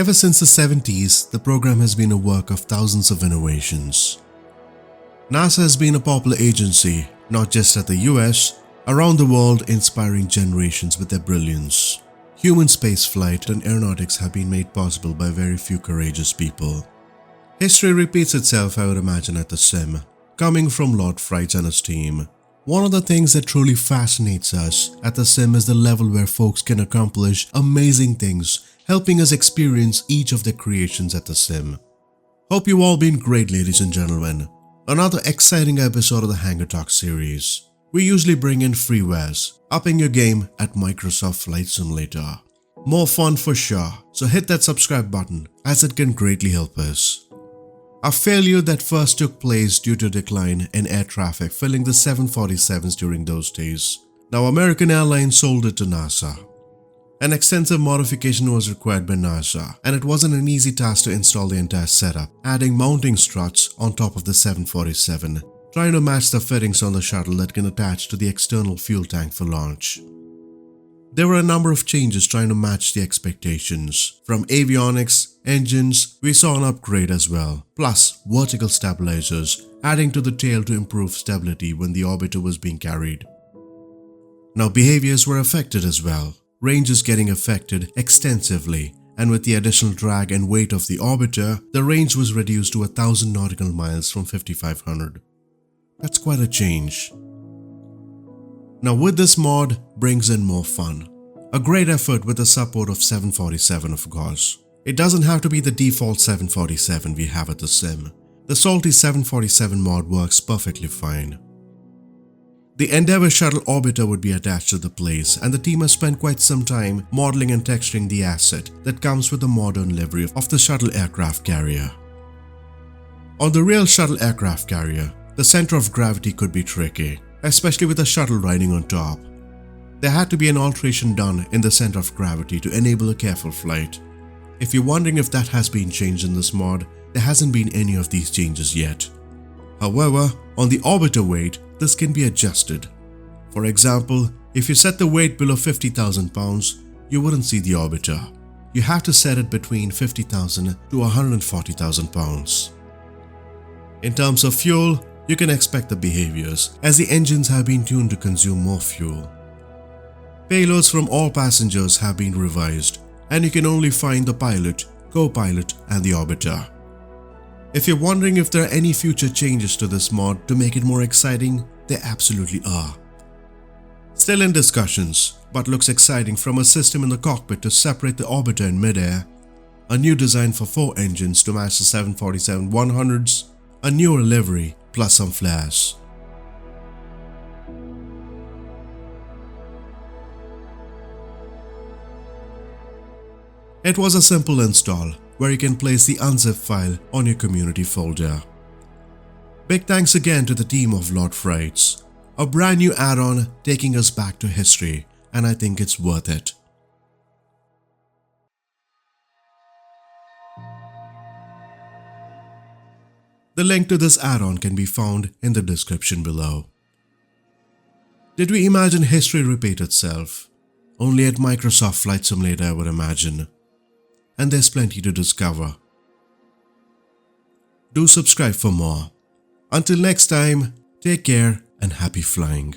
Ever since the 70s, the program has been a work of thousands of innovations. NASA has been a popular agency, not just at the US, around the world, inspiring generations with their brilliance. Human spaceflight and aeronautics have been made possible by very few courageous people. History repeats itself, I would imagine, at the sim, coming from LordFrites and his team. One of the things that truly fascinates us at the sim is the level where folks can accomplish amazing things, helping us experience each of their creations at the sim. Hope you've all been great, ladies and gentlemen. Another exciting episode of the Hangar Talk series. We usually bring in Freewares, upping your game at Microsoft Flight Simulator. More fun for sure, so hit that subscribe button as it can greatly help us. A failure that first took place due to decline in air traffic filling the 747s during those days. Now American Airlines sold it to NASA. An extensive modification was required by NASA, and it wasn't an easy task to install the entire setup, adding mounting struts on top of the 747, trying to match the fittings on the shuttle that can attach to the external fuel tank for launch. There were a number of changes trying to match the expectations. From avionics, engines, we saw an upgrade as well, plus vertical stabilizers, adding to the tail to improve stability when the orbiter was being carried. Now behaviors were affected as well. Range is getting affected extensively, and with the additional drag and weight of the orbiter, the range was reduced to 1,000 nautical miles from 5,500. That's quite a change. Now with this mod brings in more fun. A great effort with the support of 747 of course. It doesn't have to be the default 747 we have at the sim. The salty 747 mod works perfectly fine. The Endeavour shuttle orbiter would be attached to the place, and the team has spent quite some time modeling and texturing the asset that comes with the modern livery of the shuttle aircraft carrier. On the real shuttle aircraft carrier, the center of gravity could be tricky, especially with the shuttle riding on top. There had to be an alteration done in the center of gravity to enable a careful flight. If you're wondering if that has been changed in this mod, there hasn't been any of these changes yet. However, on the orbiter weight, this can be adjusted. For example, if you set the weight below 50,000 pounds, you wouldn't see the orbiter. You have to set it between 50,000 to 140,000 pounds. In terms of fuel, you can expect the behaviors, as the engines have been tuned to consume more fuel. Payloads from all passengers have been revised, and you can only find the pilot, co-pilot, and the orbiter. If you're wondering if there are any future changes to this mod to make it more exciting, there absolutely are. Still in discussions, but looks exciting from a system in the cockpit to separate the orbiter in midair, a new design for 4 engines to match the 747-100s, a newer livery, plus some flares. It was a simple install, where you can place the unzip file on your community folder. Big thanks again to the team of LordFrites. A brand new add-on taking us back to history, and I think it's worth it. The link to this add-on can be found in the description below. Did we imagine history repeat itself? Only at Microsoft Flight Simulator, I would imagine. And there's plenty to discover. Do subscribe for more. Until next time, take care and happy flying.